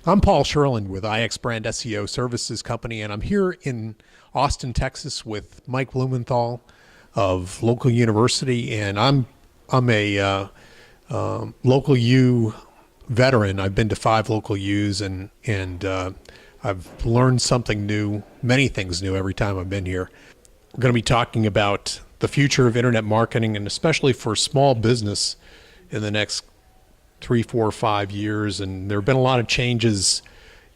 I'm Paul Sherland with IX Brand SEO Services Company, and I'm here in Austin, Texas, with Mike Blumenthal of Local University, and I'm a Local U veteran. I've been to 5 Local U's, and I've learned something new, many things new every time I've been here. We're going to be talking about the future of internet marketing, and especially for small business in the next 3, 4, 5 years. And there have been a lot of changes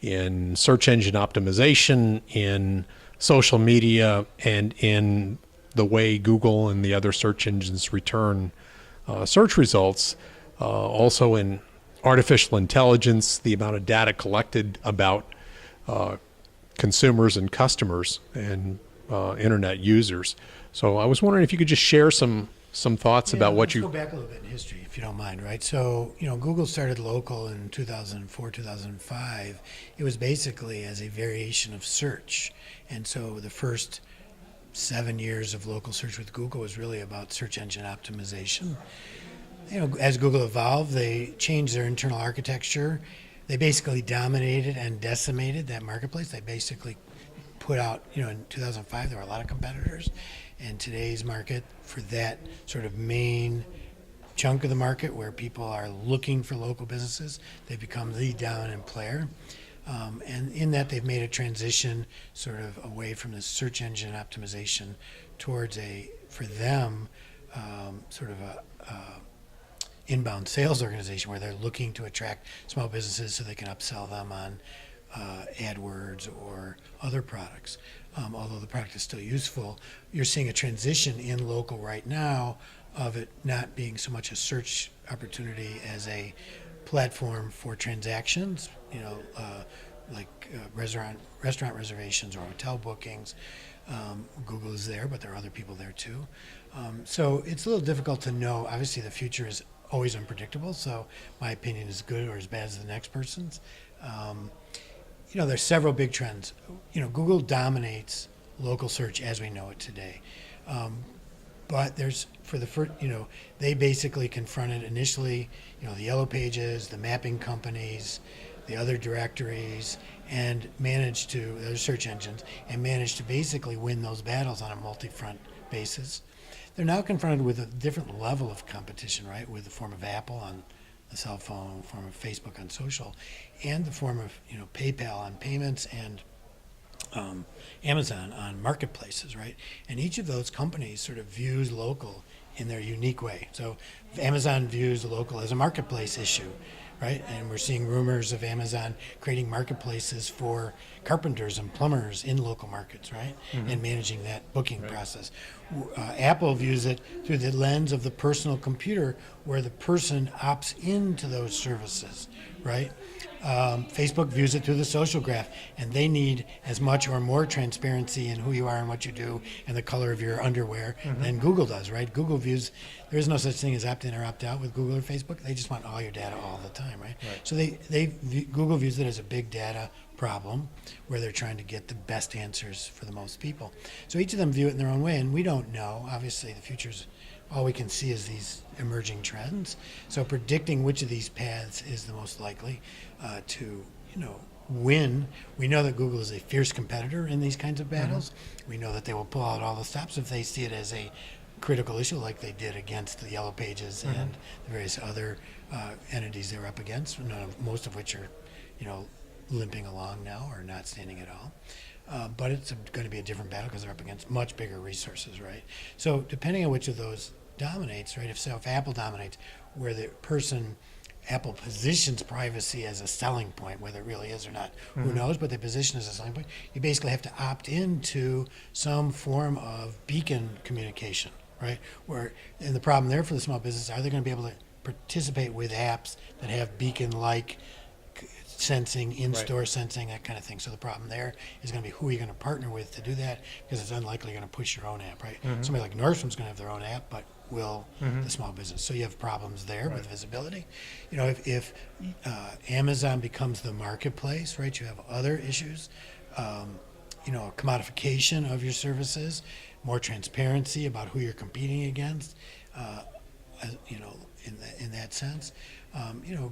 in search engine optimization, in social media, and in the way Google and the other search engines return search results. Also in artificial intelligence, the amount of data collected about consumers and customers and internet users. So I was wondering if you could just share some thoughts about what let's you. go back a little bit in history, if you don't mind, right? So, Google started local in 2004, 2005. It was basically as a variation of search. And so the first 7 years of local search with Google was really about search engine optimization. As Google evolved, they changed their internal architecture. They basically dominated and decimated that marketplace. They basically put out, in 2005, there were a lot of competitors. And today's market, for that sort of main chunk of the market where people are looking for local businesses, they've become the dominant player. And in that, they've made a transition sort of away from the search engine optimization towards for them, sort of a inbound sales organization where they're looking to attract small businesses so they can upsell them on AdWords or other products. Although the product is still useful, you're seeing a transition in local right now of it not being so much a search opportunity as a platform for transactions, like restaurant reservations or hotel bookings. Google is there, but there are other people there too. So it's a little difficult to know. Obviously, the future is always unpredictable, so my opinion is good or as bad as the next person's. There's several big trends. Google dominates local search as we know it today. But there's, for the first, they basically confronted initially, the yellow pages, the mapping companies, the other directories, and the other search engines, and managed to basically win those battles on a multi-front basis. They're now confronted with a different level of competition, right? With the form of Apple on the cell phone, form of Facebook on social, and the form of PayPal on payments and Amazon on marketplaces, right? And each of those companies sort of views local in their unique way. So Amazon views local as a marketplace issue, right? And we're seeing rumors of Amazon creating marketplaces for carpenters and plumbers in local markets, right? Mm-hmm. And managing that booking process. Apple views it through the lens of the personal computer, where the person opts into those services, right? Facebook views it through the social graph, and they need as much or more transparency in who you are and what you do and the color of your underwear than Google does, right? Google views, there is no such thing as opt in or opt out with Google or Facebook. They just want all your data all the time, right? So Google views it as a big data problem where they're trying to get the best answers for the most people. So each of them view it in their own way, and we don't know. Obviously, the future's all we can see is these emerging trends. So predicting which of these paths is the most likely to, win. We know that Google is a fierce competitor in these kinds of battles. We know that they will pull out all the stops if they see it as a critical issue, like they did against the Yellow Pages and the various other entities they were up against. Most of which are, limping along now or not standing at all. But it's going to be a different battle because they're up against much bigger resources, right? So depending on which of those dominates, right? If Apple dominates, where the Apple positions privacy as a selling point, whether it really is or not, who knows? But they position as a selling point. You basically have to opt into some form of beacon communication, right? And the problem there for the small business, are they going to be able to participate with apps that have beacon-like sensing, in-store sensing, that kind of thing. So the problem there is going to be who are you going to partner with to do that, because it's unlikely you're going to push your own app, right? Somebody like Nordstrom's going to have their own app, but will the small business? So you have problems there with visibility. If Amazon becomes the marketplace, right, you have other issues. Commodification of your services, more transparency about who you're competing against, in that sense.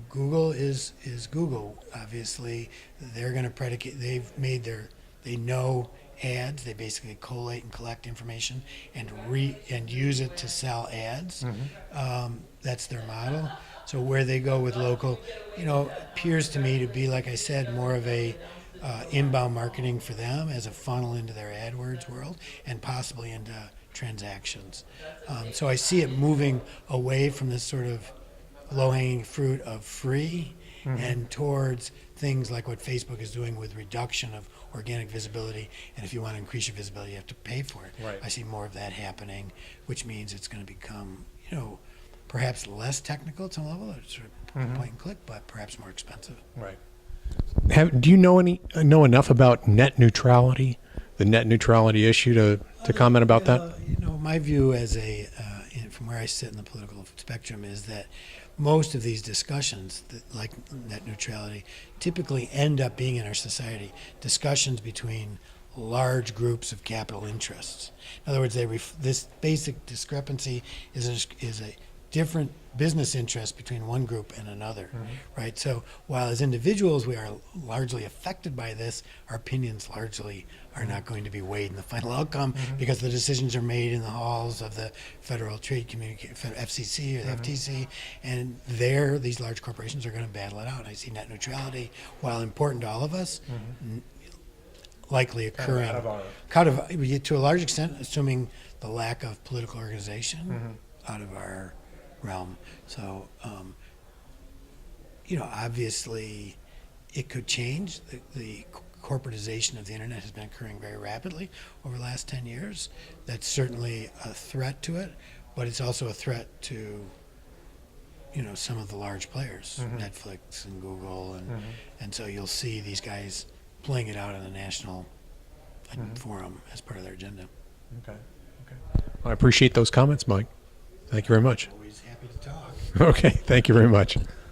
Google is Google. Obviously, they're going to predicate. They know ads. They basically collate and collect information and use it to sell ads. That's their model. So where they go with local, appears to me to be, like I said, more of a inbound marketing for them as a funnel into their AdWords world and possibly into transactions. So I see it moving away from this sort of low-hanging fruit of free and towards things like what Facebook is doing with reduction of organic visibility. And if you want to increase your visibility, you have to pay for it. Right. I see more of that happening, which means it's going to become, perhaps less technical at some level. It's sort of point and click, but perhaps more expensive. Right. Do you know enough about net neutrality, the net neutrality issue to comment about that? My view as from where I sit in the political spectrum is that most of these discussions, like net neutrality, typically end up being in our society discussions between large groups of capital interests. In other words, this basic discrepancy is a different business interest between one group and another, right? So while as individuals we are largely affected by this, our opinions largely are not going to be weighed in the final outcome because the decisions are made in the halls of the Federal Trade FCC or the FTC, and these large corporations are going to battle it out. I see net neutrality, while important to all of us, likely occurring to a large extent, assuming the lack of political organization out of our realm. So, obviously it could change. The corporatization of the internet has been occurring very rapidly over the last 10 years. That's certainly a threat to it, but it's also a threat to, some of the large players, Netflix and Google, and so you'll see these guys playing it out on a national forum as part of their agenda. Okay. I appreciate those comments, Mike. Thank you very much. Always happy to talk. Okay, thank you very much.